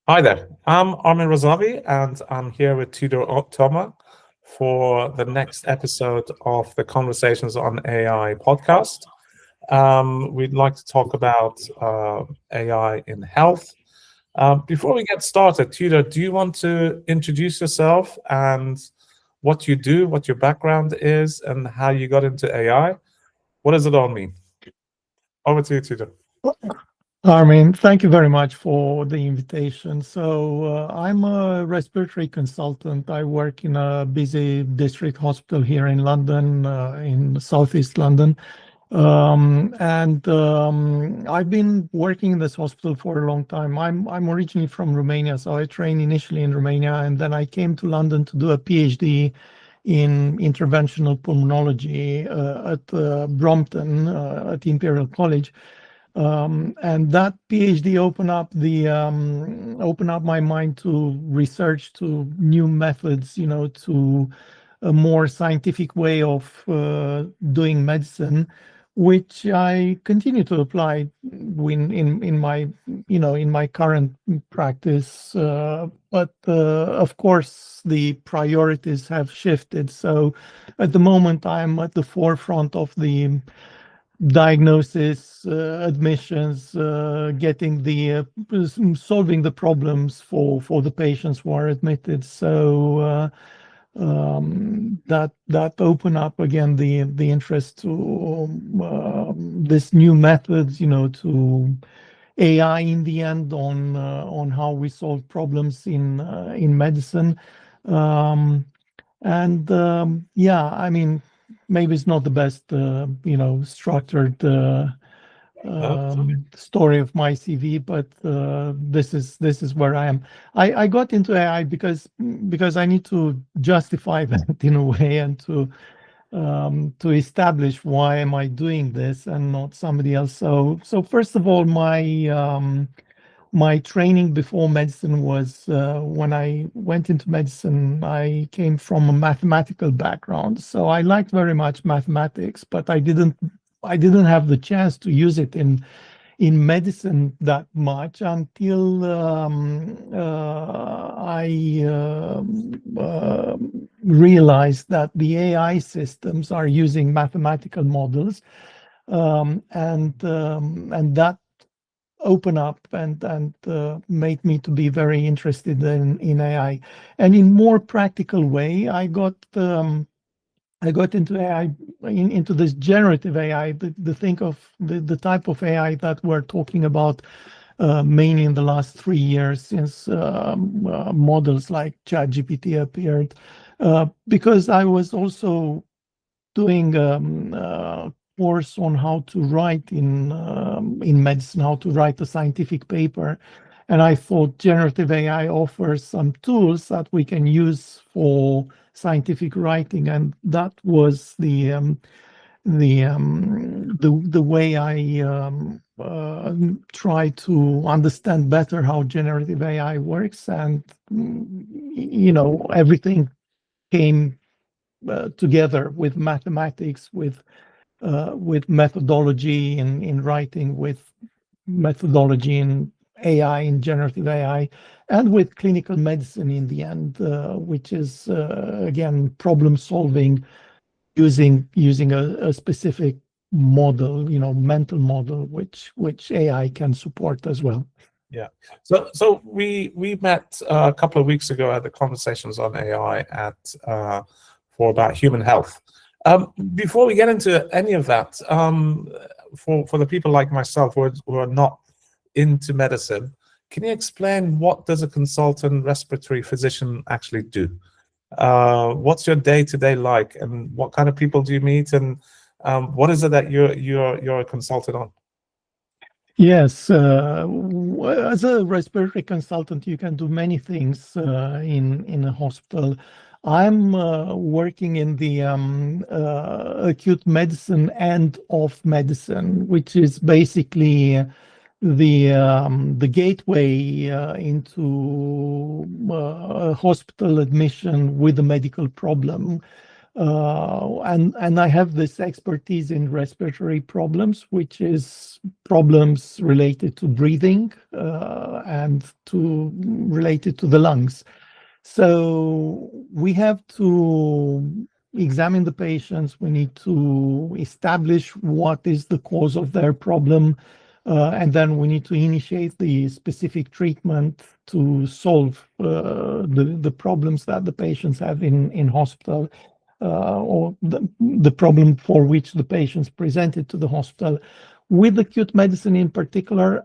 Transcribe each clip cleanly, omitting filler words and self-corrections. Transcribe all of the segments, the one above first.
Hi there. I'm Armin Razavi, and I'm here with Tudor Toma for the next episode of the Conversations on AI podcast. We'd like to talk about AI in health. Before we get started, Tudor, do you want to introduce yourself and what you do, what your background is, and how you got into AI? What does it all mean? Over to you, Tudor. Armin, thank you very much for the invitation. I'm a respiratory consultant. I work in a busy district hospital here in London, in Southeast London. I've been working in this hospital for a long time. I'm originally from Romania, so I trained initially in Romania, and then I came to London to do a PhD in interventional pulmonology at Brompton at Imperial College. And that PhD opened up my mind to research, to new methods, to a more scientific way of doing medicine, which I continue to apply in my in my current practice. But of course, the priorities have shifted. So at the moment, I'm at the forefront of the diagnosis, admissions, getting the solving the problems for the patients who are admitted. That open up again the interest to this new methods, to AI in the end on how we solve problems in medicine. Um, yeah, I mean, maybe it's not the best, structured story of my CV, but this is where I am. I got into AI because I need to justify that in a way, and to establish why am I doing this and not somebody else. So first of all, my training before medicine was, when I went into medicine, I came from a mathematical background. So I liked very much mathematics, but I didn't have the chance to use it in medicine that much until I realized that the AI systems are using mathematical models, and that open up and made me to be very interested in AI. And in more practical way, I got into AI, into this generative AI, the think of the type of AI that we're talking about, mainly in the last 3 years since models like ChatGPT appeared, because I was also doing course on how to write in medicine, how to write a scientific paper, and I thought generative AI offers some tools that we can use for scientific writing, and that was the way I try to understand better how generative AI works, and everything came together with mathematics, with methodology in writing, with methodology in AI, in generative AI, and with clinical medicine in the end, which is again problem solving using a specific model, mental model, which AI can support as well. Yeah. So we met a couple of weeks ago at the Conversations on AI for about human health. Before we get into any of that, for the people like myself who are not into medicine, can you explain what does a consultant respiratory physician actually do? What's your day-to-day like, and what kind of people do you meet, and what is it that you're a consultant on? Yes, as a respiratory consultant, you can do many things in a hospital. I'm working in the acute medicine end of medicine, which is basically the gateway into a hospital admission with a medical problem. And I have this expertise in respiratory problems, which is problems related to breathing and related to the lungs. So we have to examine the patients. We need to establish what is the cause of their problem, and then we need to initiate the specific treatment to solve the problems that the patients have in hospital, or the problem for which the patients presented to the hospital. With acute medicine in particular,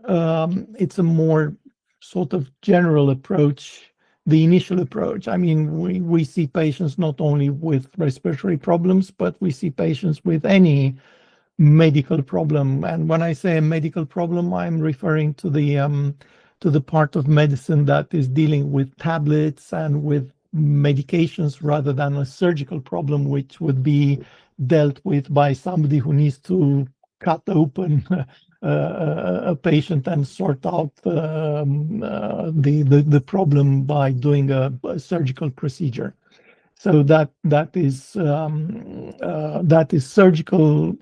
it's a more sort of general approach, the initial approach. I mean, we see patients not only with respiratory problems, but we see patients with any medical problem. And when I say a medical problem, I'm referring to the part of medicine that is dealing with tablets and with medications rather than a surgical problem, which would be dealt with by somebody who needs to cut open a patient and sort out the problem by doing a surgical procedure. So that is surgical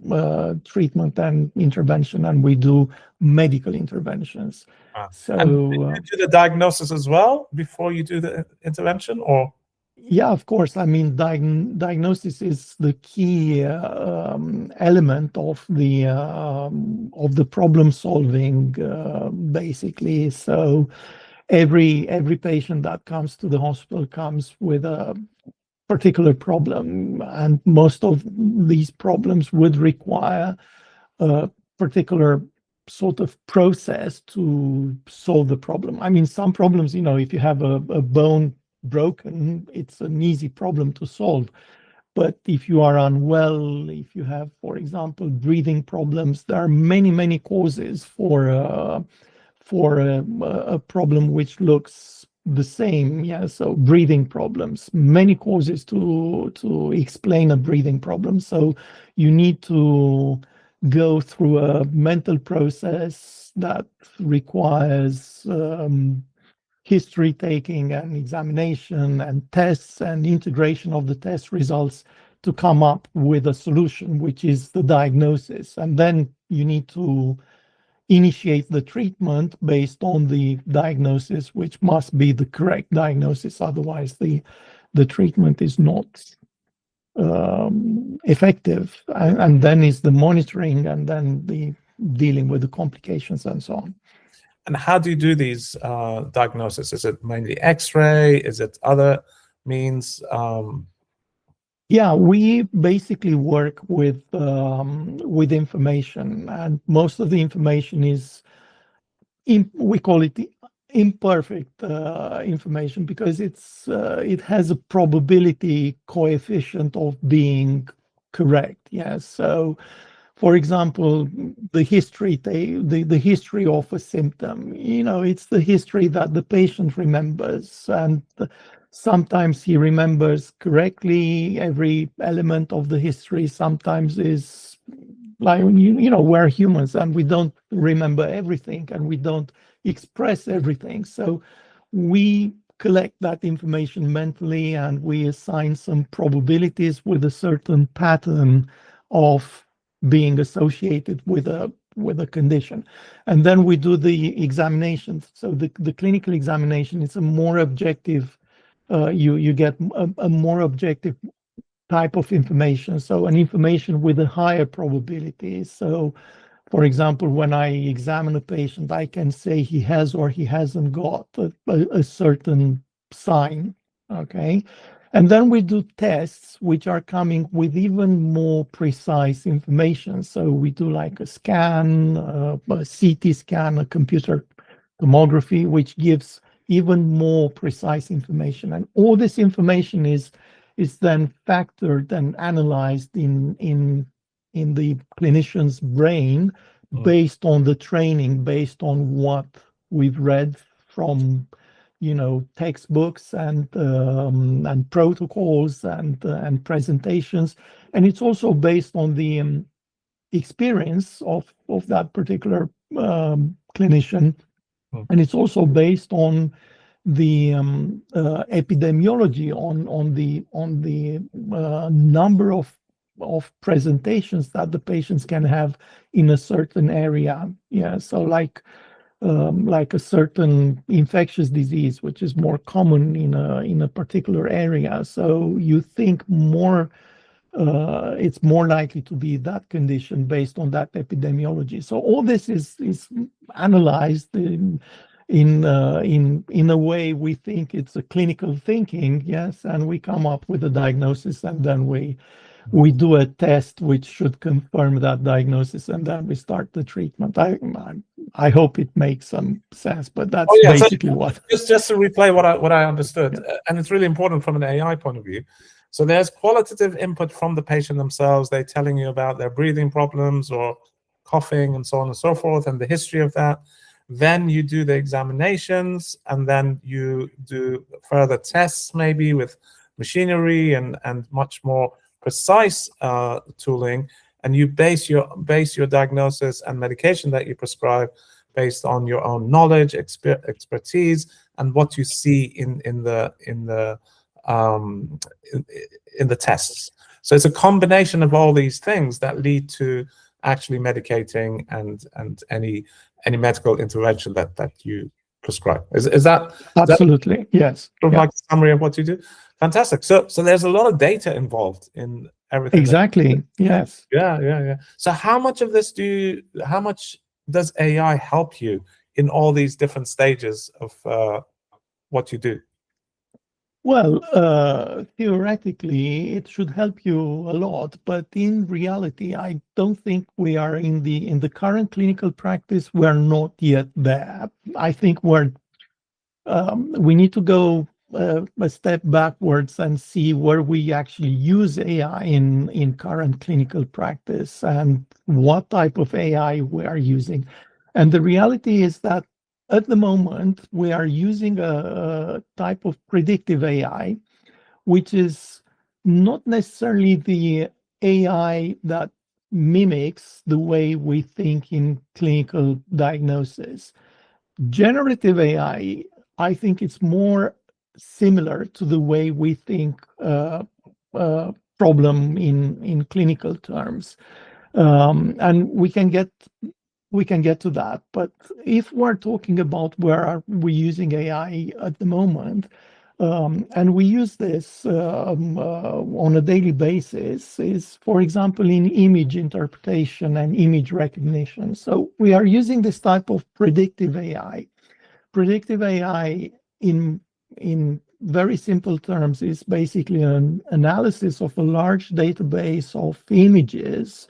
treatment and intervention, and we do medical interventions. And you do the diagnosis as well before you do the intervention, or? Yeah, of course. I mean, diagnosis is the key element of the problem solving, basically. So every patient that comes to the hospital comes with a particular problem, and most of these problems would require a particular sort of process to solve the problem. I mean, some problems, if you have a bone broken, it's an easy problem to solve. But if you are unwell, if you have, for example, breathing problems, there are many causes for a problem which looks the same. Yeah, so breathing problems, many causes to explain a breathing problem. So you need to go through a mental process that requires history taking and examination and tests and integration of the test results to come up with a solution, which is the diagnosis. And then you need to initiate the treatment based on the diagnosis, which must be the correct diagnosis. Otherwise, the treatment is not effective. And then is the monitoring, and then the dealing with the complications and so on. And how do you do these diagnoses? Is it mainly X-ray? Is it other means? Yeah, we basically work with information, and most of the information is we call it the imperfect information, because it has a probability coefficient of being correct. Yeah, so for example, the history of a symptom, it's the history that the patient remembers, and sometimes he remembers correctly every element of the history. Sometimes is like, we're humans and we don't remember everything and we don't express everything. So we collect that information mentally and we assign some probabilities with a certain pattern of being associated with a condition, and then we do the examination. So the clinical examination is a more objective. You get a more objective type of information. So an information with a higher probability. So, for example, when I examine a patient, I can say he has or he hasn't got a certain sign. Okay. And then we do tests which are coming with even more precise information. So we do like a scan, a CT scan, a computer tomography, which gives even more precise information. And all this information is then factored and analyzed in the clinician's brain based on the training, based on what we've read from textbooks and protocols and presentations, and it's also based on the experience of that particular clinician, and it's also based on epidemiology on the number of presentations that the patients can have in a certain area. Yeah, so like a certain infectious disease, which is more common in a particular area. So you think more, it's more likely to be that condition based on that epidemiology. So all this is analyzed in a way we think it's a clinical thinking, yes, and we come up with a diagnosis, and then we do a test which should confirm that diagnosis, and then we start the treatment. I hope it makes some sense, but that's basically what. Just to replay what I understood, and it's really important from an AI point of view. So there's qualitative input from the patient themselves. They're telling you about their breathing problems or coughing and so on and so forth, and the history of that. Then you do the examinations, and then you do further tests, maybe with machinery and much more precise tooling, and you base your diagnosis and medication that you prescribe based on your own knowledge, expertise, and what you see in the tests. So it's a combination of all these things that lead to actually medicating and any medical intervention that you prescribe. Is that absolutely? Yes. Like a summary of what you do? Fantastic. So there's a lot of data involved in everything. Exactly. Yes. Yeah. So how much does AI help you in all these different stages of what you do? Well, theoretically, it should help you a lot, but in reality, I don't think we are in the current clinical practice. We're not yet there. I think we need to go a step backwards and see where we actually use AI in current clinical practice and what type of AI we are using. And the reality is that at the moment, we are using a type of predictive AI, which is not necessarily the AI that mimics the way we think in clinical diagnosis. Generative AI, I think it's more similar to the way we think problem in clinical terms. And we can get to that. But if we're talking about where are we using AI at the moment, and we use this on a daily basis, is, for example, in image interpretation and image recognition. So we are using this type of predictive AI. Predictive AI, in very simple terms, is basically an analysis of a large database of images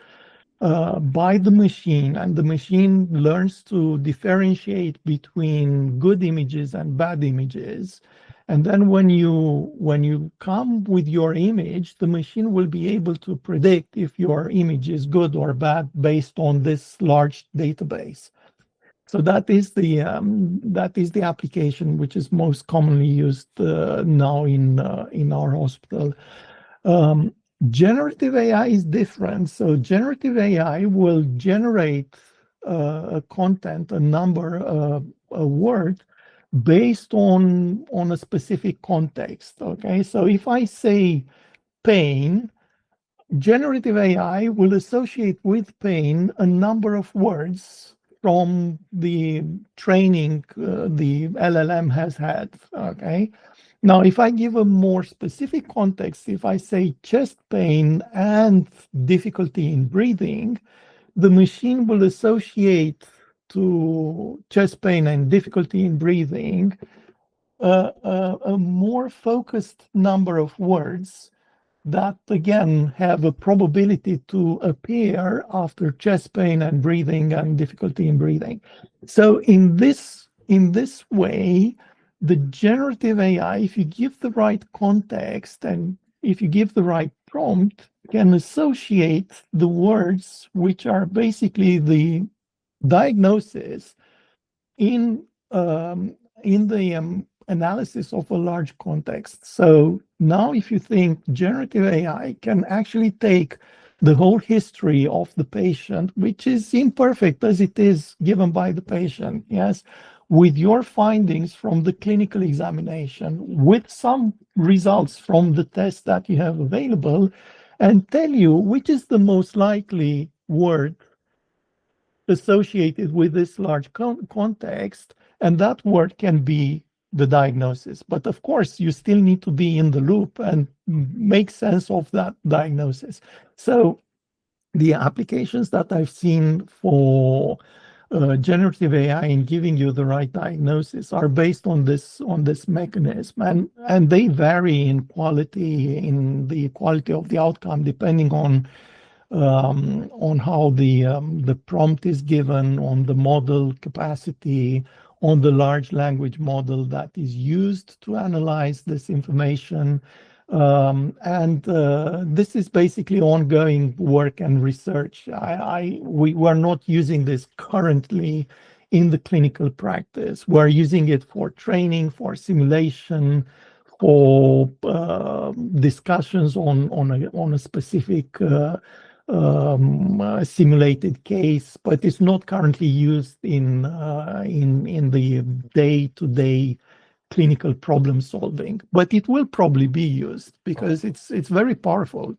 by the machine, and the machine learns to differentiate between good images and bad images. And then when you come with your image, the machine will be able to predict if your image is good or bad based on this large database. So that is the application which is most commonly used now in our hospital. Generative AI is different. So generative AI will generate content, a number, a word, based on a specific context. Okay, so if I say pain, generative AI will associate with pain a number of words from the training the LLM has had. Okay. Now, if I give a more specific context, if I say chest pain and difficulty in breathing, the machine will associate to chest pain and difficulty in breathing a more focused number of words that, again, have a probability to appear after chest pain and breathing and difficulty in breathing. So in this way, the generative AI, if you give the right context and if you give the right prompt, can associate the words which are basically the diagnosis in the analysis of a large context. So now if you think generative AI can actually take the whole history of the patient, which is imperfect as it is given by the patient, yes, with your findings from the clinical examination, with some results from the test that you have available, and tell you which is the most likely word associated with this large context, and that word can be the diagnosis. But of course, you still need to be in the loop and make sense of that diagnosis. So the applications that I've seen for generative AI in giving you the right diagnosis are based on this mechanism, and they vary in the quality of the outcome depending on how the prompt is given, on the model capacity, on the large language model that is used to analyze this information. And this is basically ongoing work and research. We were not using this currently in the clinical practice. We're using it for training, for simulation, for discussions on a specific simulated case, but it's not currently used in the day-to-day clinical problem solving. But it will probably be used because it's very powerful.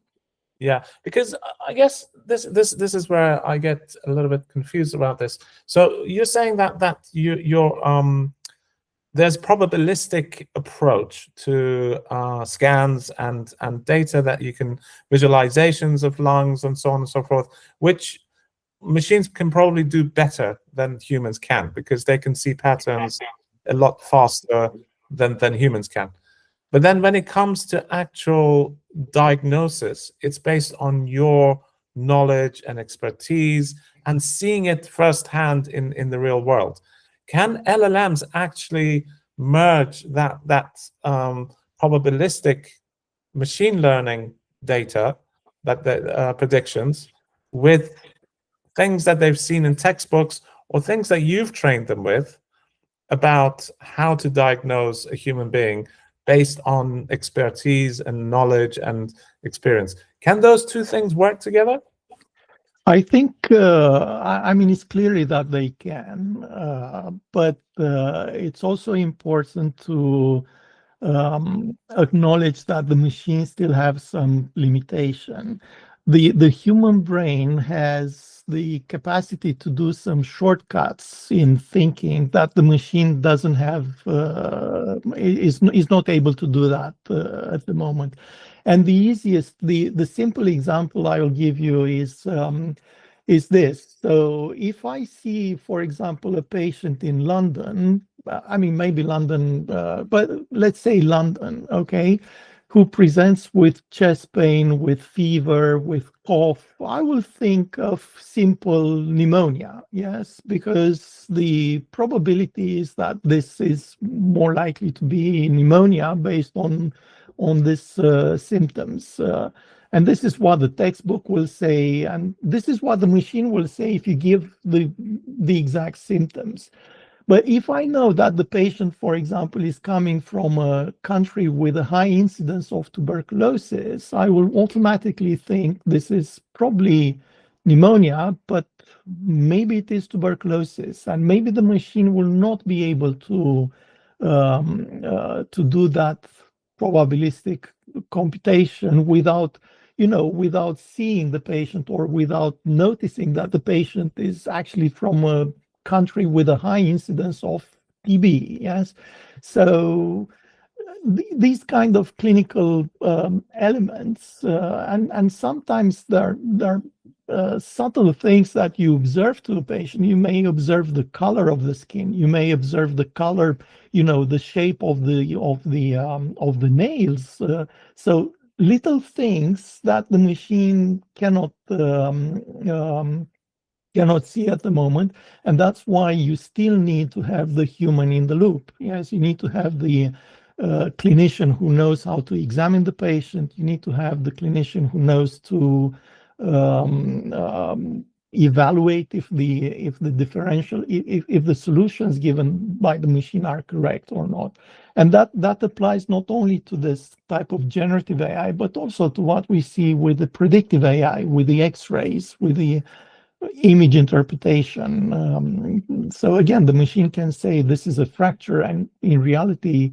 Yeah, because I guess this is where I get a little bit confused about this. So you're saying that you're there's probabilistic approach to scans and data, that you can visualizations of lungs and so on and so forth, which machines can probably do better than humans can, because they can see patterns a lot faster than humans can. But then when it comes to actual diagnosis, it's based on your knowledge and expertise and seeing it firsthand in the real world. Can LLMs actually merge that probabilistic machine learning data, that the predictions, with things that they've seen in textbooks or things that you've trained them with about how to diagnose a human being based on expertise and knowledge and experience? Can those two things work together? I think, I mean, it's clearly that they can, but it's also important to acknowledge that the machine still have some limitation. The human brain has the capacity to do some shortcuts in thinking that the machine doesn't have, is not able to do that at the moment. And the simple example I will give you is this. So if I see, for example, a patient in London, I mean, maybe London, but let's say London, okay, who presents with chest pain, with fever, with cough, I will think of simple pneumonia, yes, because the probability is that this is more likely to be pneumonia based on this symptoms. And this is what the textbook will say, and this is what the machine will say if you give the exact symptoms. But if I know that the patient, for example, is coming from a country with a high incidence of tuberculosis, I will automatically think this is probably pneumonia, but maybe it is tuberculosis, and maybe the machine will not be able to do that probabilistic computation without seeing the patient or without noticing that the patient is actually from a country with a high incidence of TB. Yes, so these kind of clinical elements, and sometimes there are subtle things that you observe to a patient. You may observe the color of the skin. You may observe the color, the shape of the nails. So little things that the machine cannot see at the moment, and that's why you still need to have the human in the loop. Yes, you need to have the clinician who knows how to examine the patient. You need to have the clinician who knows to evaluate if the solutions given by the machine are correct or not. And that applies not only to this type of generative AI, but also to what we see with the predictive AI, with the X-rays, with the image interpretation. So again, the machine can say this is a fracture, and in reality,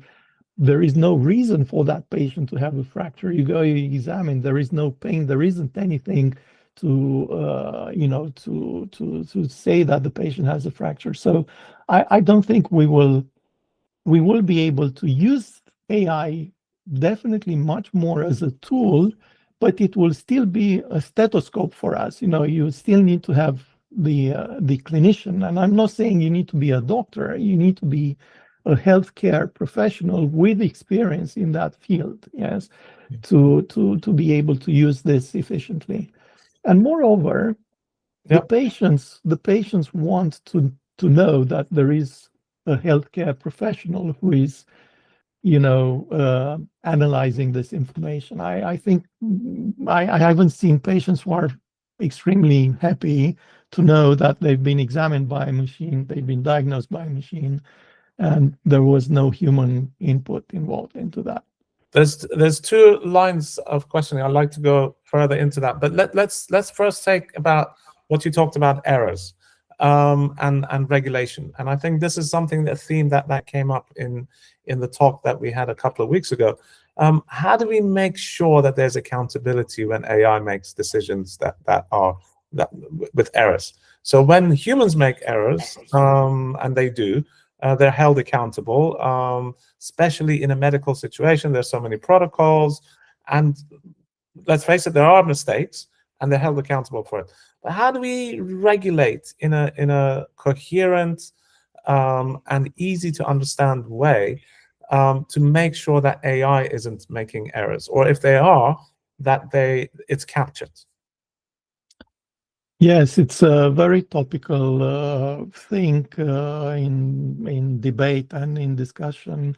there is no reason for that patient to have a fracture. You go, you examine, there is no pain, there isn't anything to to say that the patient has a fracture. So I don't think we will be able to use AI definitely much more as a tool, but it will still be a stethoscope for us. You still need to have the clinician, and I'm not saying you need to be a doctor. You need to be a healthcare professional with experience in that field, yes, to be able to use this efficiently. And moreover, the patients want to know that there is a healthcare professional who is analyzing this information. I think I haven't seen patients who are extremely happy to know that they've been examined by a machine, they've been diagnosed by a machine, and there was no human input involved into that. There's two lines of questioning. I'd like to go further into that, but let's first take about what you talked about, errors and regulation. And I think this is something, a theme that came up in the talk that we had a couple of weeks ago. How do we make sure that there's accountability when AI makes decisions that are with errors? So when humans make errors, and they do, they're held accountable, especially in a medical situation. There's so many protocols, and let's face it, there are mistakes, and they're held accountable for it. But how do we regulate in a coherent and easy to understand way to make sure that AI isn't making errors, or if they are, that it's captured? Yes, it's a very topical thing in debate and in discussion.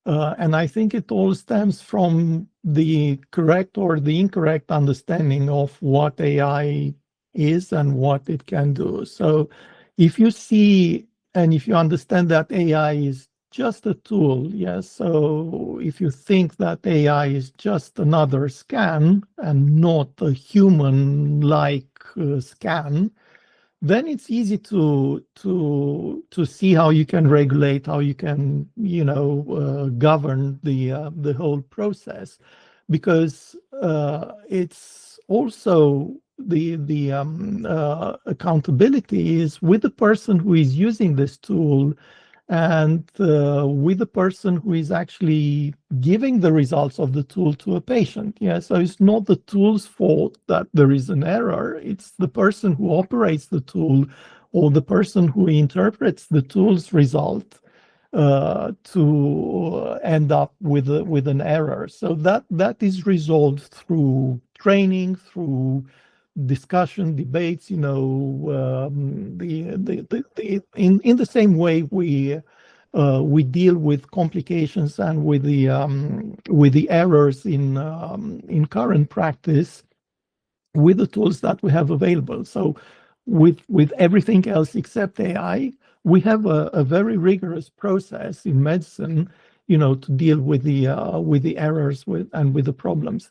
And I think it all stems from the correct or the incorrect understanding of what AI is and what it can do. So if you see and if you understand that AI is just a tool, yes, so if you think that AI is just another scan and not a human-like scan, then it's easy to see how you can regulate, how you can govern the whole process, because it's also the accountability is with the person who is using this tool and with the person who is actually giving the results of the tool to a patient. Yeah, so it's not the tool's fault that there is an error. It's the person who operates the tool or the person who interprets the tool's result to end up with an error. So that is resolved through training, through discussion, debates. In the same way we deal with complications and with the errors in current practice with the tools that we have available. So with everything else except AI, we have a very rigorous process in medicine, to deal with the errors and with the problems.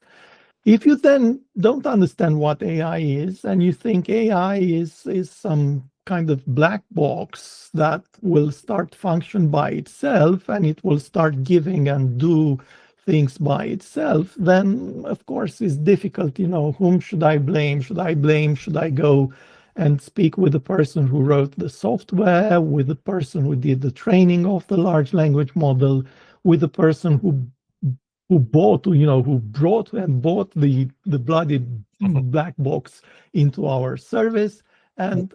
If you then don't understand what AI is and you think AI is some kind of black box that will start function by itself and it will start giving and do things by itself, then of course it's difficult. Whom should I blame? Should I go and speak with the person who wrote the software, with the person who did the training of the large language model, with the person who brought the bloody black box into our service, and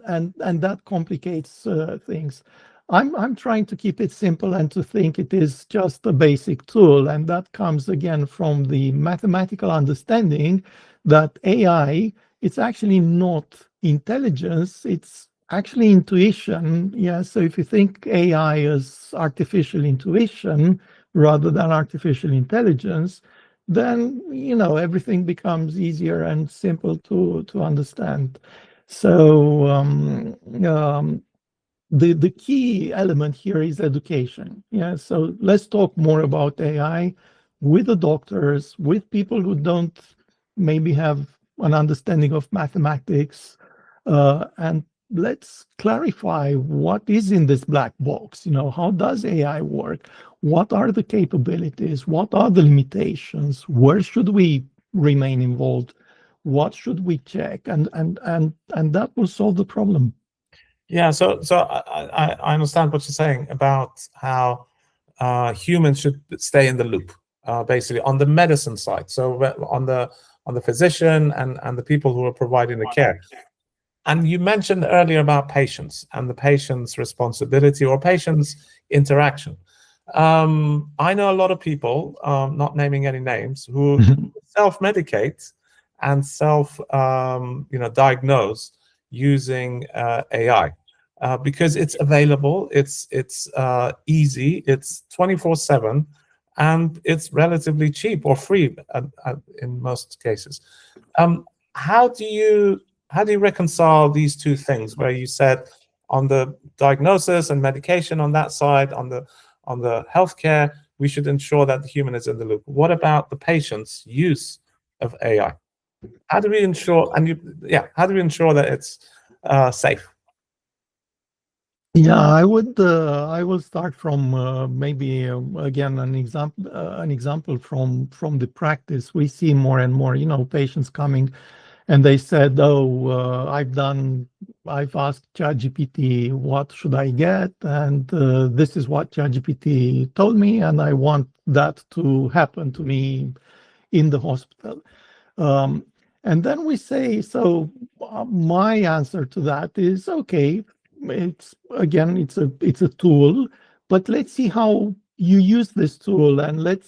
that complicates things. I'm trying to keep it simple and to think it is just a basic tool, and that comes again from the mathematical understanding that AI, it's actually not intelligence, it's actually intuition. Yeah, so if you think AI as artificial intuition rather than artificial intelligence, then everything becomes easier and simple to understand. So the key element here is education. Yeah, so let's talk more about AI with the doctors, with people who don't maybe have an understanding of mathematics, And let's clarify what is in this black box. How does AI work? What are the capabilities? What are the limitations? Where should we remain involved? What should we check? And that will solve the problem. Yeah, so I understand what you're saying about how humans should stay in the loop, basically on the medicine side. So on the physician and the people who are providing the care. And you mentioned earlier about patients and the patient's responsibility or patient's interaction. I know a lot of people, not naming any names, who self-medicate and diagnose using AI because it's available, it's easy, it's 24/7, and it's relatively cheap or free in most cases. How do you reconcile these two things, where you said on the diagnosis and medication on that side, on the healthcare, we should ensure that the human is in the loop? What about the patient's use of AI? How do we ensure, how do we ensure that it's safe? Yeah, I will start from maybe again an example from the practice. We see more and more, patients coming, and they said, "Oh, I've asked ChatGPT what should I get, and this is what ChatGPT told me, and I want that to happen to me in the hospital." And then we say, so my answer to that is, okay, it's a tool, but let's see how you use this tool, and let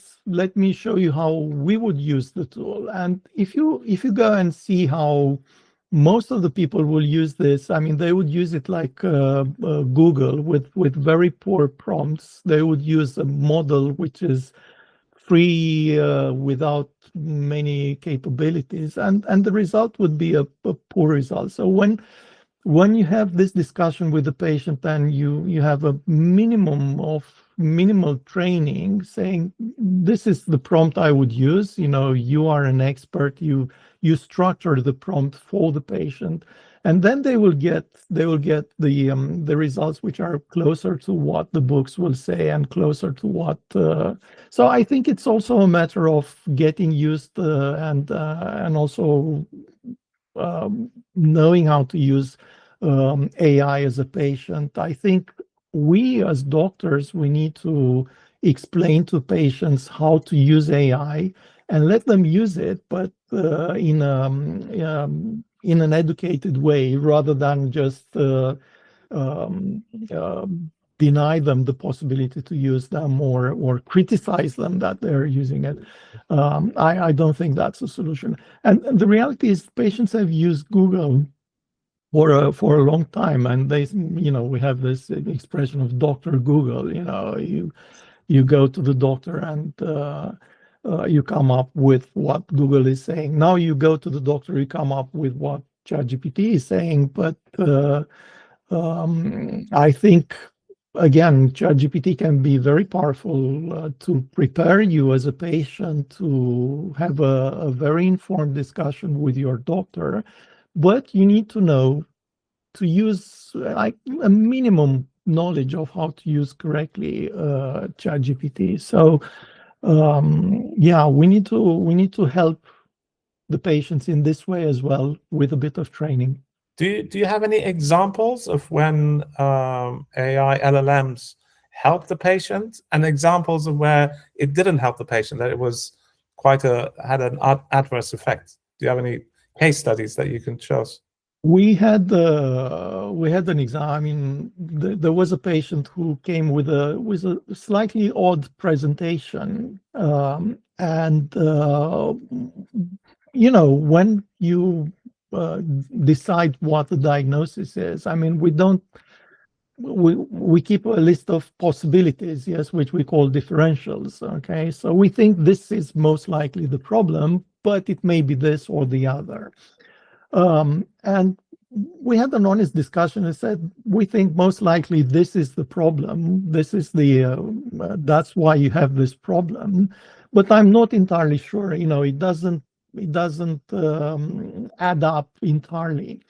me show you how we would use the tool. And if you go and see how most of the people will use this, I mean, they would use it like Google with very poor prompts. They would use a model which is free without many capabilities, and the result would be a poor result. So when you have this discussion with the patient and you have a minimal training, saying this is the prompt I would use, you are an expert, you structure the prompt for the patient, and then they will get the results which are closer to what the books will say and closer to what so I think it's also a matter of getting used and also knowing how to use AI as a patient. I think we as doctors, we need to explain to patients how to use AI and let them use it, but in an educated way, rather than just deny them the possibility to use them or criticize them that they're using it. I don't think that's a solution. And the reality is patients have used Google for a long time, and we have this expression of Dr. Google. You go to the doctor and you come up with what Google is saying. Now you go to the doctor, you come up with what ChatGPT is saying. But I think, again, ChatGPT can be very powerful to prepare you as a patient to have a very informed discussion with your doctor. But you need to know to use like a minimum knowledge of how to use correctly ChatGPT. So we need to help the patients in this way as well, with a bit of training. Do you have any examples of when AI LLMs helped the patient, and examples of where it didn't help the patient, that it was had an adverse effect? Do you have any case studies that you can show us? We had an exam. I mean, there was a patient who came with a slightly odd presentation, and when you decide what the diagnosis is, I mean, we keep a list of possibilities, yes, which we call differentials. Okay, so we think this is most likely the problem, but it may be this or the other. And we had an honest discussion and said, we think most likely this is the problem. This is that's why you have this problem. But I'm not entirely sure. It doesn't add up entirely.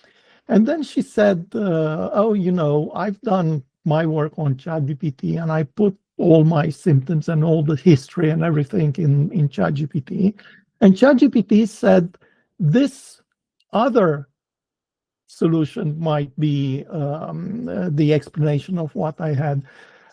And then she said, oh, I've done my work on ChatGPT and I put all my symptoms and all the history and everything in ChatGPT. And ChatGPT said, this other solution might be the explanation of what I had.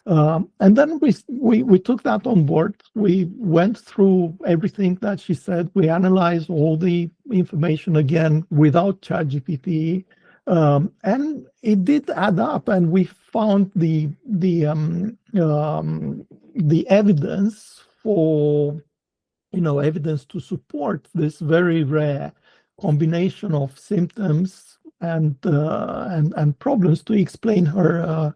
And then we took that on board. We went through everything that she said. We analyzed all the information again without ChatGPT, and it did add up. And we found the evidence for evidence to support this very rare combination of symptoms and problems to explain her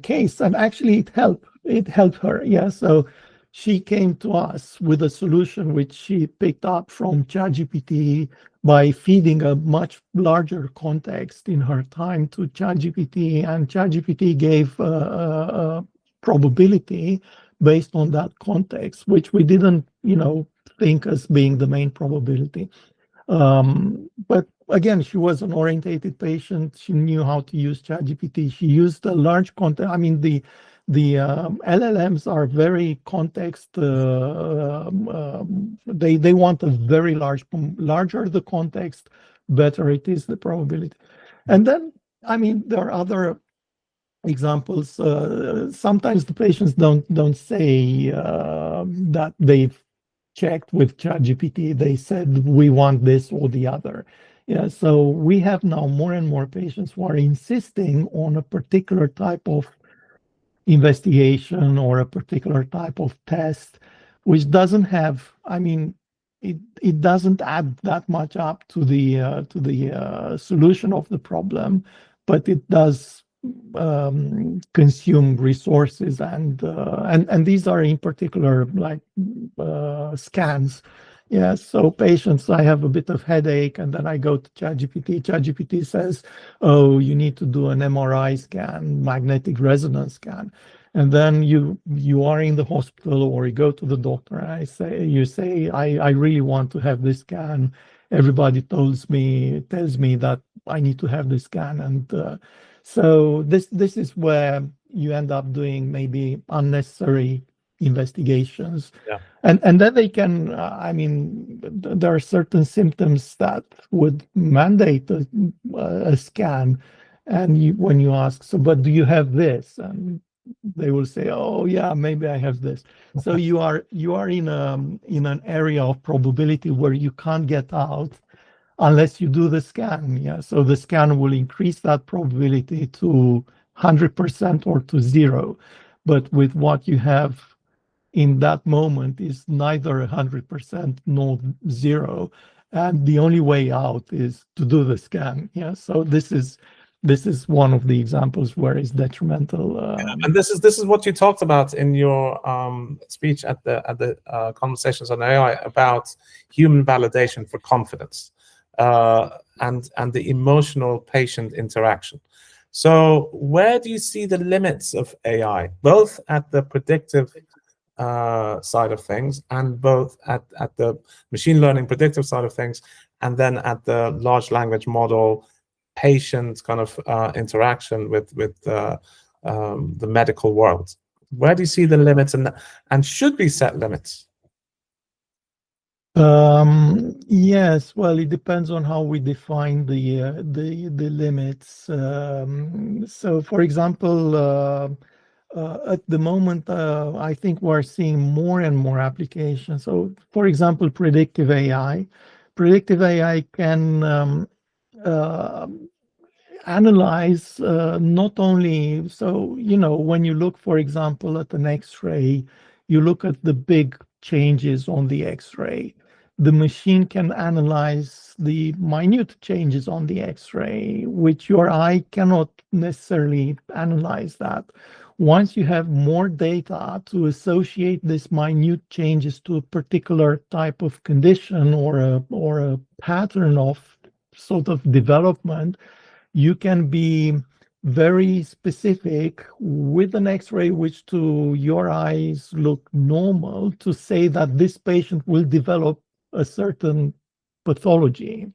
case. And actually it helped her. Yeah, so she came to us with a solution which she picked up from ChatGPT by feeding a much larger context in her time to ChatGPT, and ChatGPT gave a probability based on that context, which we didn't think as being the main probability. But again, she was an orientated patient. She knew how to use ChatGPT. She used a large context. I mean, the LLMs are very context. They want a very larger the context, better it is the probability. And then, I mean, there are other examples. Sometimes the patients don't say that they've checked with ChatGPT. They said we want this or the other. Yeah, so we have now more and more patients who are insisting on a particular type of investigation or a particular type of test, which doesn't have, I mean, it doesn't add that much up to the solution of the problem, but it does consume resources, and these are in particular like scans. Yeah, so patients, I have a bit of headache, and then I go to ChatGPT. ChatGPT says, oh, you need to do an MRI scan, magnetic resonance scan. And then you are in the hospital or you go to the doctor and you say, I really want to have this scan. Everybody tells me that I need to have this scan. And so this is where you end up doing maybe unnecessary investigations. Yeah. And then they can, I mean, there are certain symptoms that would mandate a scan. And when you ask, so, but do you have this? And they will say, oh yeah, maybe I have this. So you are in an area of probability where you can't get out unless you do the scan. Yeah, so the scan will increase that probability to 100% or to 0. But with what you have in that moment is neither 100% nor 0, and the only way out is to do the scan. Yeah, so this is one of the examples where it's detrimental. And this is what you talked about in your speech at the conversations on AI about human validation for confidence and the emotional patient interaction. So where do you see the limits of AI, both at the predictive side of things and both at the machine learning predictive side of things, and then at the large language model patient kind of interaction with the medical world? Where do you see the limits, and should we set limits? Yes, well, it depends on how we define the limits. So, for example, at the moment, I think we're seeing more and more applications. So, for example, predictive AI. Predictive AI can analyze not only, so, when you look, for example, at an X-ray, you look at the big changes on the X-ray. The machine can analyze the minute changes on the X-ray, which your eye cannot necessarily analyze that. Once you have more data to associate these minute changes to a particular type of condition or a pattern of sort of development, you can be very specific with an X-ray which to your eyes look normal to say that this patient will develop a certain pathology.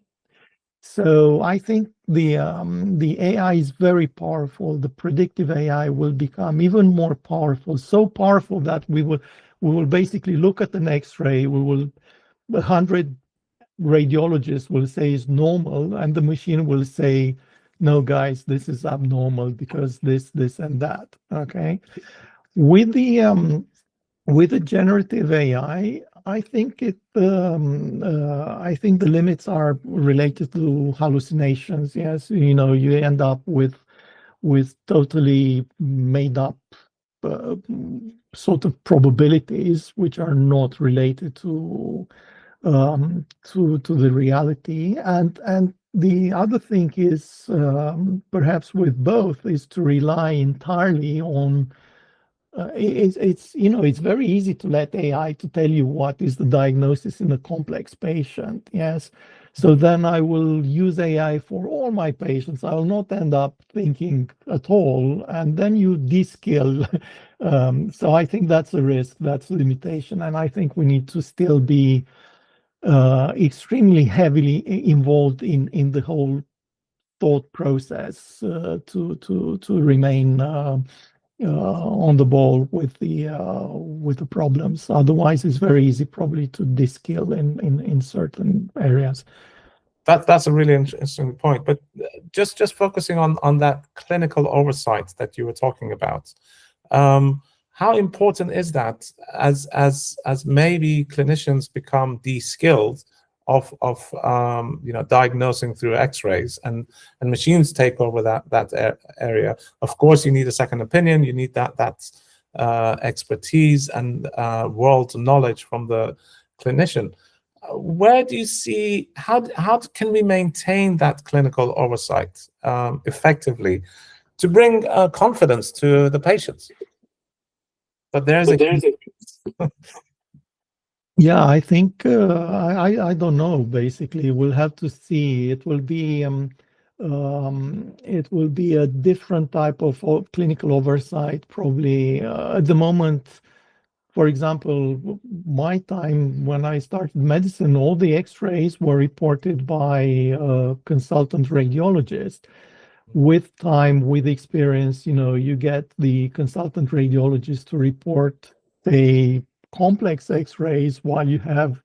So I think the AI is very powerful. The predictive AI will become even more powerful, so powerful that we will basically look at an X-ray. 100 radiologists will say is normal, and the machine will say, no, guys, this is abnormal because this, and that. Okay. With the generative AI, I think I think the limits are related to hallucinations. Yes, you end up with totally made up uh, sort of probabilities which are not related to the reality. And the other thing is, perhaps with both, is to rely entirely on it's very easy to let AI to tell you what is the diagnosis in a complex patient. Yes. So then I will use AI for all my patients. I will not end up thinking at all. And then you de-skill. So I think that's a risk, that's a limitation. And I think we need to still be extremely heavily involved in the whole thought process to remain on the ball with the problems. Otherwise, it's very easy probably to de-skill in certain areas. That's a really interesting point. But just focusing on that clinical oversight that you were talking about, how important is that as maybe clinicians become de-skilled of diagnosing through X-rays, and machines take over that area? Of course, you need a second opinion. You need that expertise and world knowledge from the clinician. Where do you see how can we maintain that clinical oversight effectively to bring confidence to the patients? But there's Yeah, I think I don't know. Basically, we'll have to see. It will be a different type of clinical oversight, probably. At the moment, for example, my time when I started medicine, all the X-rays were reported by a consultant radiologist. With time, with experience, you get the consultant radiologist to report the complex X-rays, while you have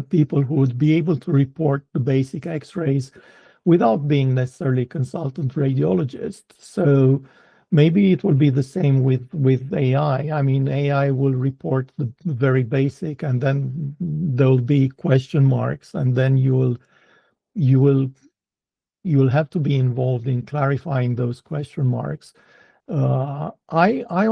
people who would be able to report the basic X-rays without being necessarily consultant radiologists. So maybe it will be the same with AI. I mean, AI will report the very basic, and then there'll be question marks, and then you will have to be involved in clarifying those question marks. I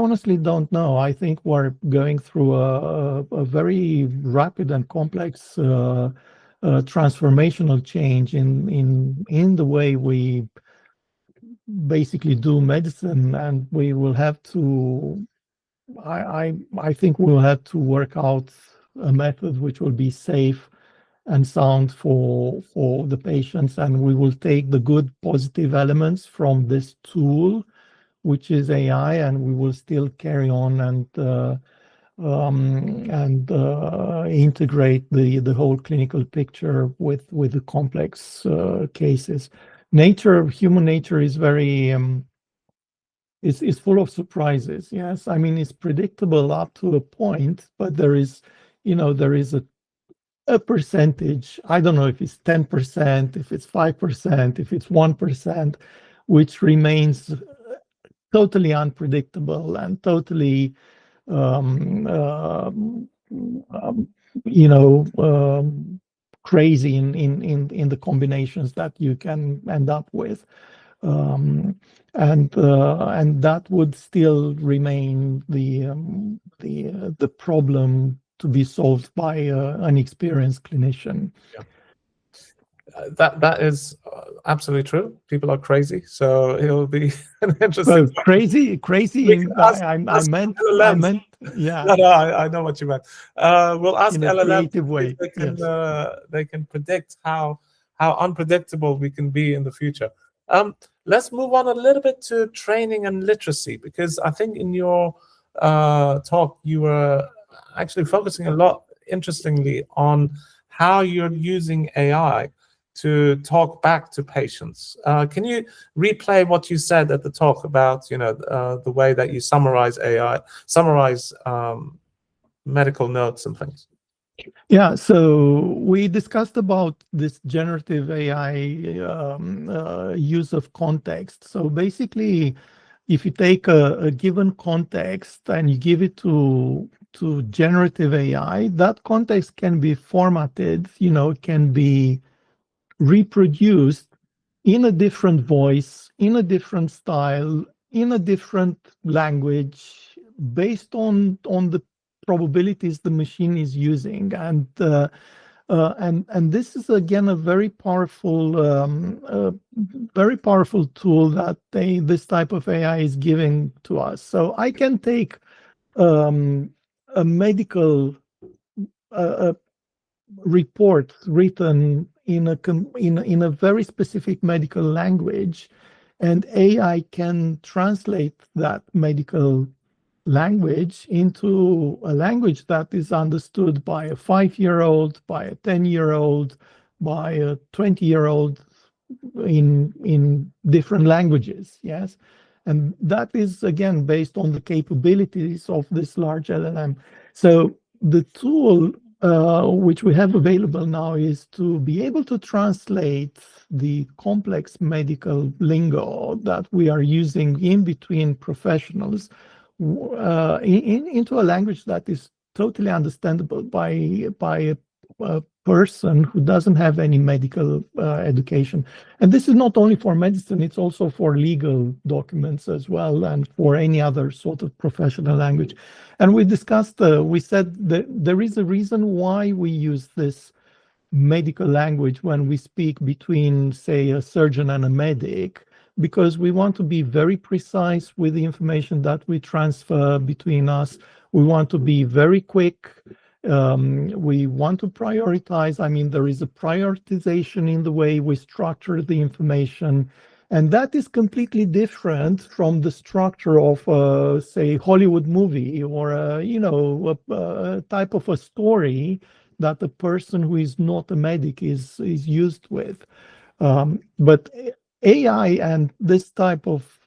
honestly don't know. I think we're going through a very rapid and complex transformational change in the way we basically do medicine, and we will have to. I think we'll have to work out a method which will be safe and sound for the patients, and we will take the good positive elements from this tool, which is AI, and we will still carry on and integrate the whole clinical picture with the complex cases. Human nature is very is full of surprises. Yes, I mean, it's predictable up to a point, but there is a percentage. I don't know if it's 10%, if it's 5%, if it's 1%, which remains totally unpredictable and totally crazy in the combinations that you can end up with, and that would still remain the problem to be solved by an experienced clinician. Yeah. That is absolutely true. People are crazy, so it'll be an interesting. Well, crazy. I meant, yeah. No, I know what you meant. We'll ask in a LLMs creative way. They can predict how unpredictable we can be in the future. Let's move on a little bit to training and literacy, because I think in your talk you were actually focusing a lot, interestingly, on how you're using AI to talk back to patients. Can you replay what you said at the talk about, the way that you summarize medical notes and things? Yeah, so we discussed about this generative AI use of context. So basically, if you take a given context and you give it to generative AI, that context can be formatted, can be reproduced in a different voice, in a different style, in a different language, based on the probabilities the machine is using. And this is again a very powerful tool that this type of AI is giving to us. So I can take a medical report written in a very specific medical language, and AI can translate that medical language into a language that is understood by a 5-year-old, by a 10-year-old, by a 20-year-old in different languages. Yes. And that is again based on the capabilities of this large LLM. So the tool which we have available now is to be able to translate the complex medical lingo that we are using in between professionals into a language that is totally understandable by a person who doesn't have any medical education. And this is not only for medicine, it's also for legal documents as well, and for any other sort of professional language. And we discussed, we said that there is a reason why we use this medical language when we speak between, say, a surgeon and a medic, because we want to be very precise with the information that we transfer between us. We want to be very quick. We want to prioritize. I mean, there is a prioritization in the way we structure the information. And that is completely different from the structure of, say, Hollywood movie or, a type of a story that a person who is not a medic is used with. But AI and this type of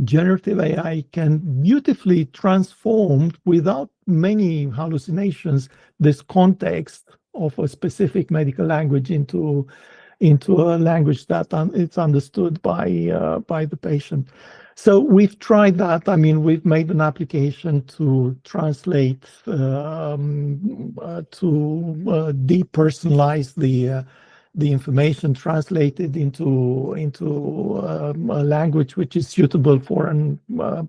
generative AI can beautifully transform, without many hallucinations, this context of a specific medical language into a language that it's understood by the patient. So we've tried that. I mean, we've made an application to translate, to depersonalize the information, translated into a language which is suitable for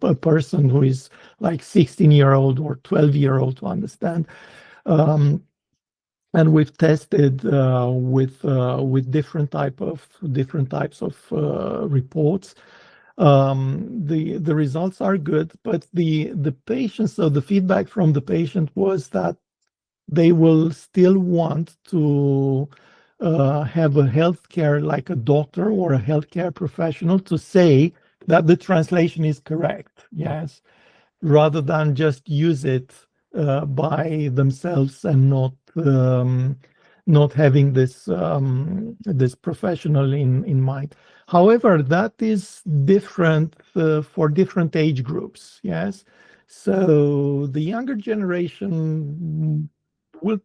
a person who is like 16-year-old or 12-year-old to understand. And we've tested with different types of reports. The results are good, but the patients, so the feedback from the patient was that they will still want to have a healthcare, like a doctor or a healthcare professional, to say that the translation is correct. Yes, rather than just use it by themselves and not having this this professional in mind. However, that is different for different age groups. Yes, so the younger generation will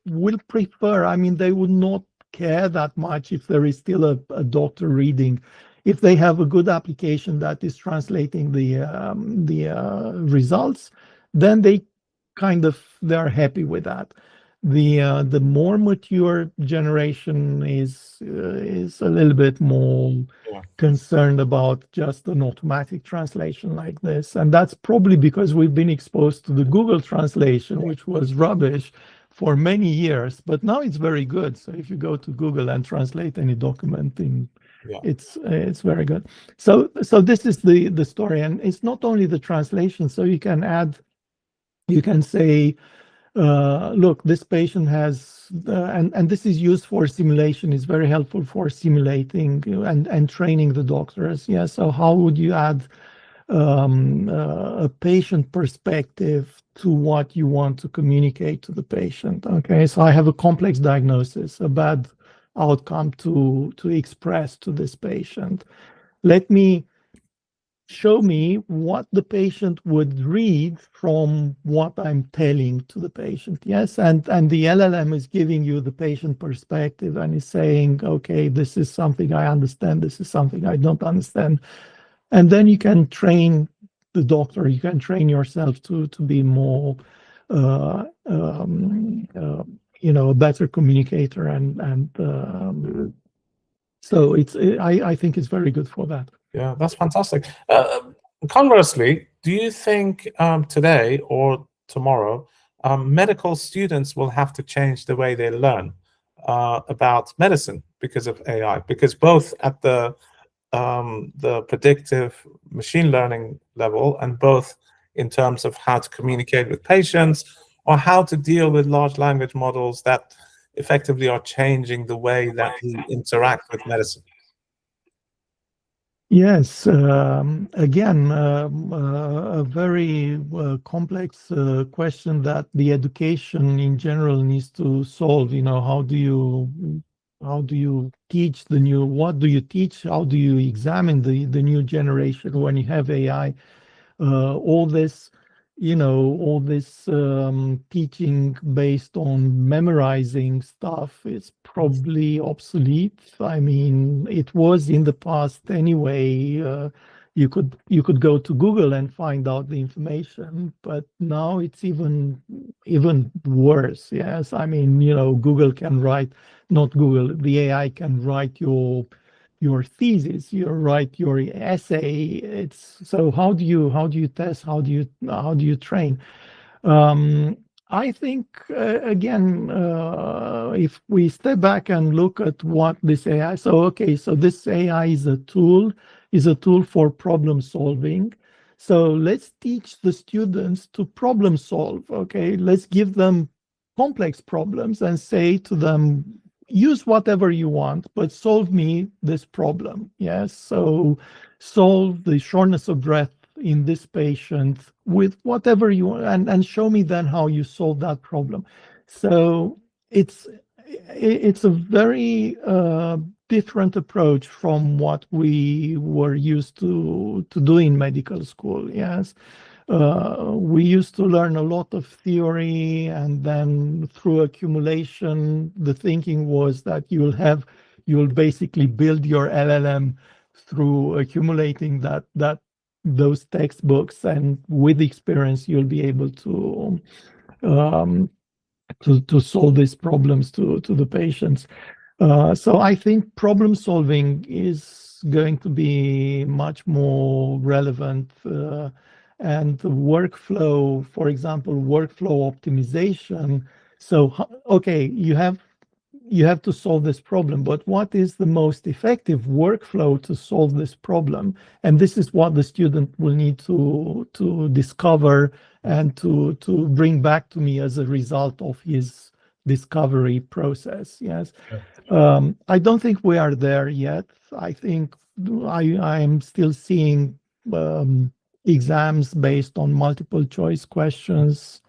prefer. I mean, they would not care that much if there is still a doctor reading. If they have a good application that is translating the results, then they're happy with that. The more mature generation is a little bit more concerned about just an automatic translation like this, and that's probably because we've been exposed to the Google translation, which was rubbish for many years, but now it's very good. So if you go to Google and translate any document it's very good. So this is the story, and it's not only the translation. So you can say, look, this patient has, and this is used for simulation, is very helpful for simulating and training the doctors. Yeah. So how would you add a patient perspective to what you want to communicate to the patient? Okay. So I have a complex diagnosis, a bad outcome to express to this patient. Show me what the patient would read from what I'm telling to the patient. Yes, and the LLM is giving you the patient perspective and is saying, okay, this is something I understand, this is something I don't understand. And then you can train the doctor, you can train yourself to be more a better communicator, and so I think it's very good for that. Yeah, that's fantastic. Conversely, do you think today or tomorrow, medical students will have to change the way they learn about medicine because of AI? Because both at the predictive machine learning level and both in terms of how to communicate with patients or how to deal with large language models that effectively are changing the way that we interact with medicine. Yes, again, a very complex question that the education in general needs to solve. How do you teach the new? What do you teach? How do you examine the new generation when you have AI? All this teaching based on memorizing stuff is probably obsolete. I mean, it was in the past anyway. You could go to Google and find out the information, but now it's even worse. Yes, I mean, Google can write, not Google, the AI can write your thesis, you write your essay. It's so how do you test, how do you train? I think again, if we step back and look at what this AI, so this AI is a tool for problem solving. So let's teach the students to problem solve. Okay, let's give them complex problems and say to them, use whatever you want, but solve me this problem. Yes, so solve the shortness of breath in this patient with whatever you want, and show me then how you solve that problem. So it's a very different approach from what we were used to do in medical school. Yes, we used to learn a lot of theory, and then through accumulation, the thinking was that you'll basically build your LLM through accumulating those textbooks, and with experience, you'll be able to solve these problems to the patients. So I think problem solving is going to be much more relevant, and the workflow, for example, workflow optimization. So, okay, you have to solve this problem, but what is the most effective workflow to solve this problem? And this is what the student will need to discover and to bring back to me as a result of his discovery process. Yes. I don't think we are there yet. I think I am still seeing exams based on multiple choice questions.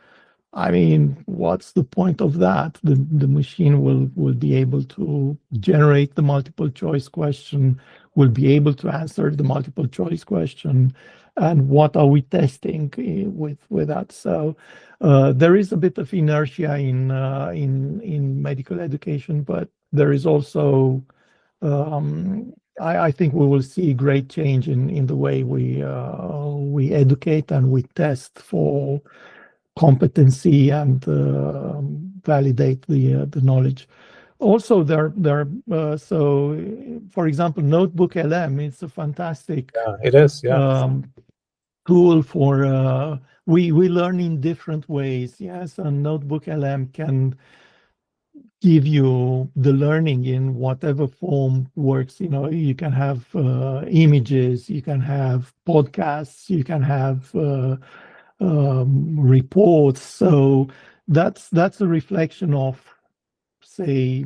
I mean, what's the point of that? The machine will be able to generate the multiple choice question, will be able to answer the multiple choice question, and what are we testing with that? So there is a bit of inertia in medical education, but there is also I think we will see great change in the way we educate and we test for competency and validate the knowledge. Also, so for example, Notebook LM is a fantastic it is, tool for we learn in different ways. Yes, and Notebook LM can give you the learning in whatever form works. You can have images, you can have podcasts, you can have reports. So that's a reflection of, say,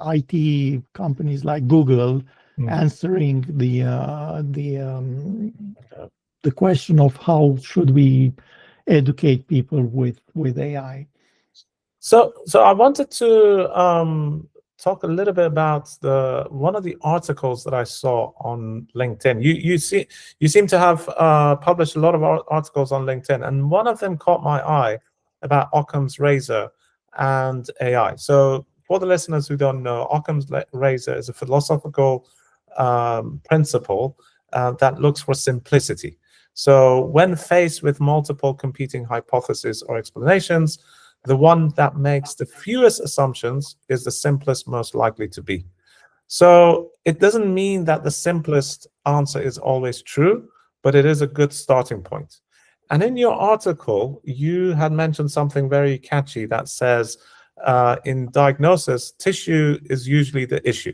IT companies like Google answering the question of how should we educate people with AI. So I wanted to talk a little bit about one of the articles that I saw on LinkedIn. You seem to have published a lot of articles on LinkedIn, and one of them caught my eye about Occam's razor and AI. So for the listeners who don't know, Occam's razor is a philosophical principle that looks for simplicity. So when faced with multiple competing hypotheses or explanations, the one that makes the fewest assumptions is the simplest, most likely to be. So it doesn't mean that the simplest answer is always true, but it is a good starting point. And in your article, you had mentioned something very catchy that says, in diagnosis, tissue is usually the issue.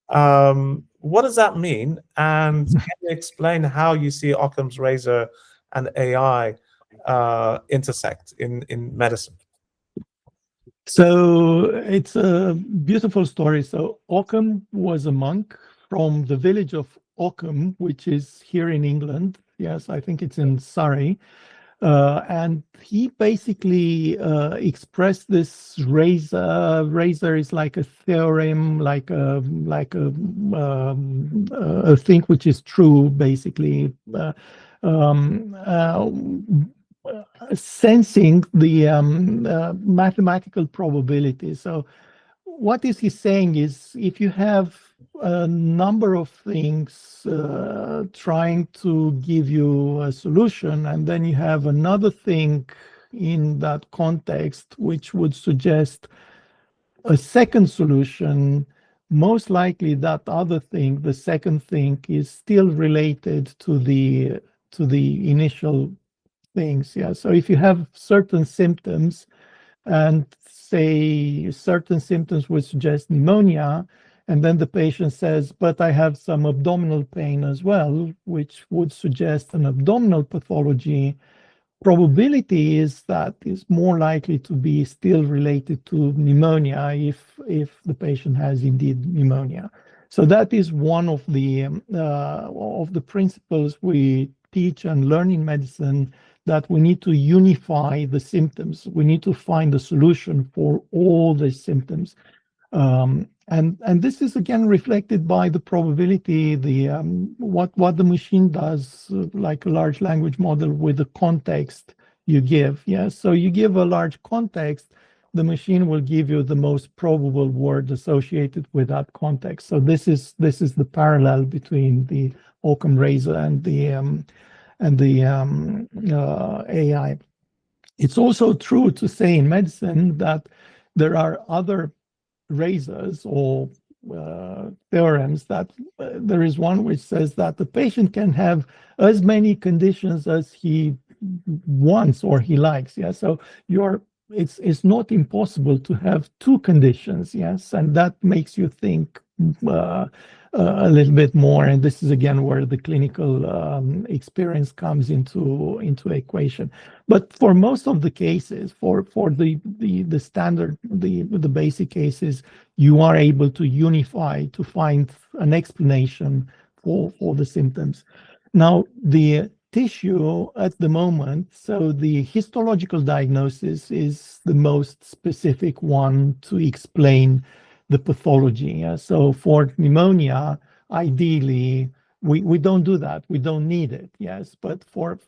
What does that mean? And can you explain how you see Occam's razor and AI intersect in medicine? So it's a beautiful story. So Ockham was a monk from the village of Ockham, which is here in England. Yes, I think it's in Surrey. And he basically expressed this razor. Razor is like a theorem, like a thing which is true, basically. Sensing the mathematical probability. So what is he saying is, if you have a number of things trying to give you a solution, and then you have another thing in that context which would suggest a second solution, most likely that other thing, the second thing, is still related to the initial things. Yeah. So if you have certain symptoms, and say certain symptoms would suggest pneumonia, and then the patient says, but I have some abdominal pain as well, which would suggest an abdominal pathology, probability is that is more likely to be still related to pneumonia if the patient has indeed pneumonia. So that is one of the principles we teach and learn in medicine, that we need to unify the symptoms. We need to find a solution for all the symptoms. And this is again reflected by the probability, what the machine does, like a large language model, with the context you give. Yes, so you give a large context, the machine will give you the most probable word associated with that context. So this is the parallel between the Occam razor and the AI. It's also true to say in medicine that there are other razors or theorems, that there is one which says that the patient can have as many conditions as he wants or he likes. Yeah, so it's not impossible to have two conditions. Yes, and that makes you think a little bit more, and this is again where the clinical experience comes into equation. But for most of the cases, for the standard, the basic cases, you are able to unify to find an explanation for the symptoms. Now the tissue at the moment, so the histological diagnosis is the most specific one to explain the pathology. Yeah? So for pneumonia, ideally, we don't do that. We don't need it. Yes, but for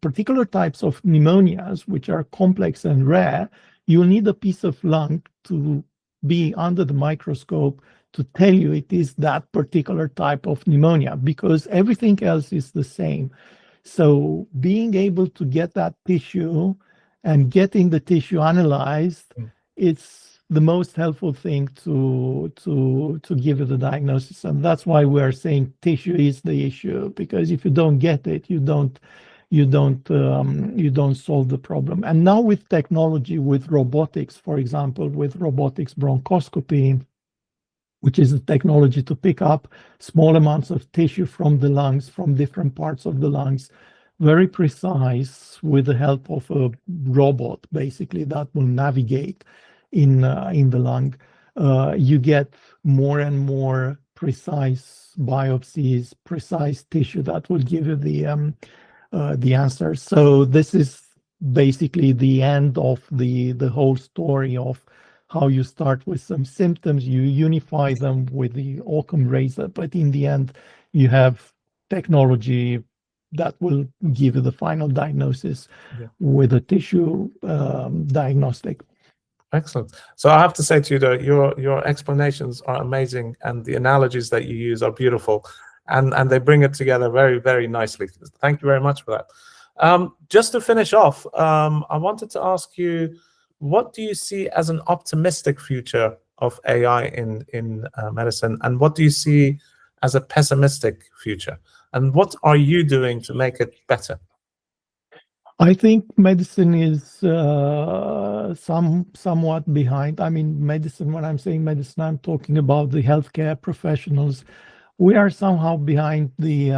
particular types of pneumonias, which are complex and rare, you need a piece of lung to be under the microscope to tell you it is that particular type of pneumonia, because everything else is the same. So being able to get that tissue and getting the tissue analyzed, it's the most helpful thing to give you the diagnosis. And that's why we're saying tissue is the issue, because if you don't get it, you don't solve the problem. And now with technology, with robotics, for example, with robotics bronchoscopy, which is a technology to pick up small amounts of tissue from the lungs, from different parts of the lungs, very precise, with the help of a robot, basically, that will navigate in the lung. You get more and more precise biopsies, precise tissue that will give you the answer. So this is basically the end of the whole story of how you start with some symptoms, you unify them with the Ockham razor, but in the end, you have technology that will give you the final diagnosis with a tissue diagnostic. Excellent. So I have to say, Tudor, your explanations are amazing, and the analogies that you use are beautiful, and they bring it together very, very nicely. Thank you very much for that. Just to finish off, I wanted to ask you, what do you see as an optimistic future of AI in medicine, and what do you see as a pessimistic future, and what are you doing to make it better? I think medicine is somewhat behind. I mean, medicine, when I'm saying medicine, I'm talking about the healthcare professionals. We are somehow behind the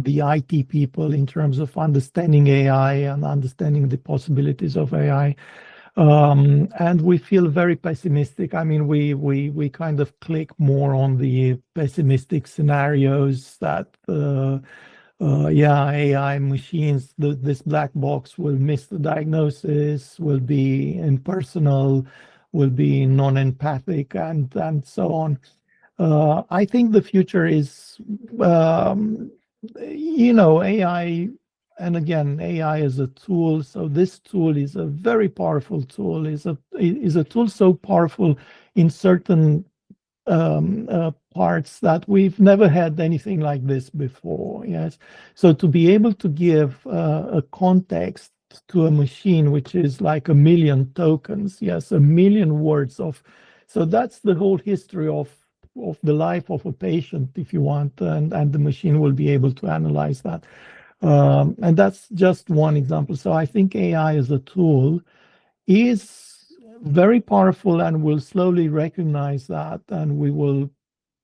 IT people in terms of understanding AI and understanding the possibilities of AI. And we feel very pessimistic. I mean, we kind of click more on the pessimistic scenarios that yeah, AI machines, this black box will miss the diagnosis, will be impersonal, will be non-empathic, and so on. I think the future is, AI, and again, AI is a tool. So this tool is a very powerful tool. Is a tool so powerful in certain parts that we've never had anything like this before. Yes, so to be able to give a context to a machine which is like 1,000,000 tokens, yes, 1,000,000 words of, so that's the whole history of the life of a patient, if you want, and the machine will be able to analyze that. And that's just one example. So I think AI as a tool is very powerful and will slowly recognize that, and we will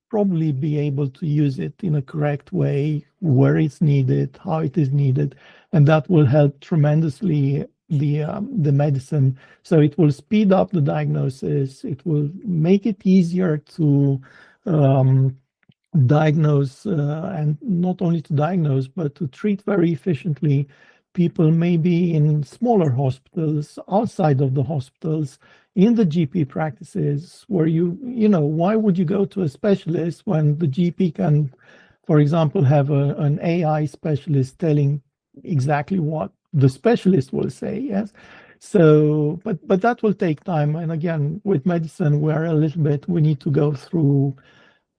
probably be able to use it in a correct way, where it's needed, how it is needed, and that will help tremendously the medicine. So it will speed up the diagnosis. It will make it easier to diagnose, and not only to diagnose, but to treat very efficiently people maybe in smaller hospitals, outside of the hospitals, in the GP practices, where why would you go to a specialist when the GP can, for example, have an AI specialist telling exactly what the specialist will say, yes? So, but that will take time. And again, with medicine, we need to go through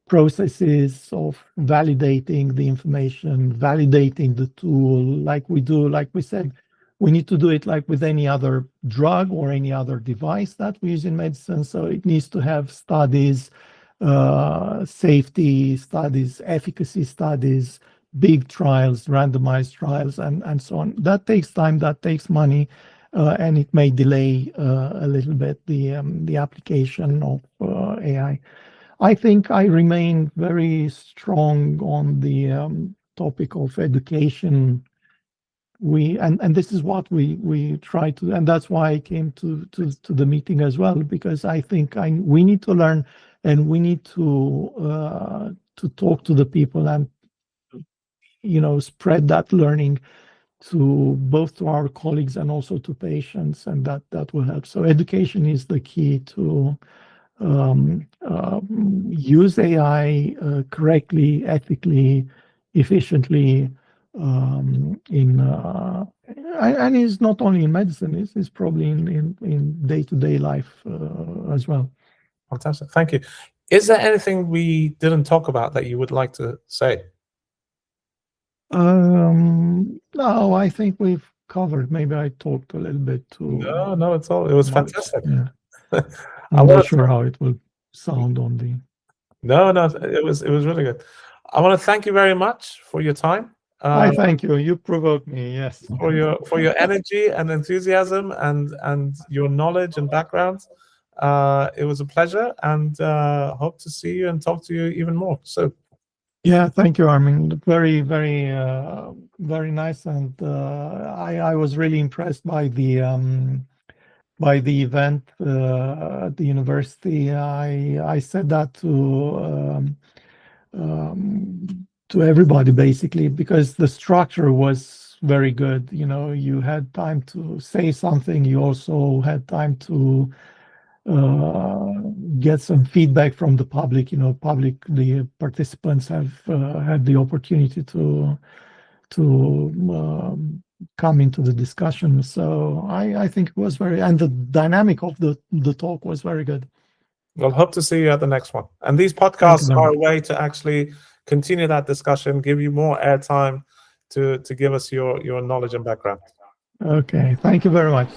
processes of validating the information, validating the tool, like we said, we need to do it like with any other drug or any other device that we use in medicine. So it needs to have studies, safety studies, efficacy studies, big trials, randomized trials, and so on. That takes time, that takes money, and it may delay a little bit the application of AI. I think I remain very strong on the topic of education. And this is what we try to, and that's why I came to the meeting as well, because I think we need to learn, and we need to talk to the people and spread that learning to both to our colleagues and also to patients, and that will help. So education is the key to use AI correctly, ethically, efficiently, and it's not only in medicine, it's probably in day-to-day life as well. Fantastic, thank you. Is there anything we didn't talk about that you would like to say? No, I think we've covered. Maybe I talked a little bit too. No, it's all. It was much. fantastic. Yeah. I'm not sure how it will sound on the. No, it was really good. I want to thank you very much for your time. I thank you. You provoked me. Yes. For your energy and enthusiasm and your knowledge and background. It was a pleasure, and hope to see you and talk to you even more. So. Yeah, thank you, Armin. Very, very, very nice, and I was really impressed by the event at the university. I said that to everybody basically, because the structure was very good. You had time to say something. You also had time to get some feedback from the public. The participants have had the opportunity to come into the discussion. So I think it was and the dynamic of the talk was very good. We'll hope to see you at the next one. And these podcasts are a way to actually continue that discussion, give you more airtime to give us your knowledge and background. Okay, thank you very much.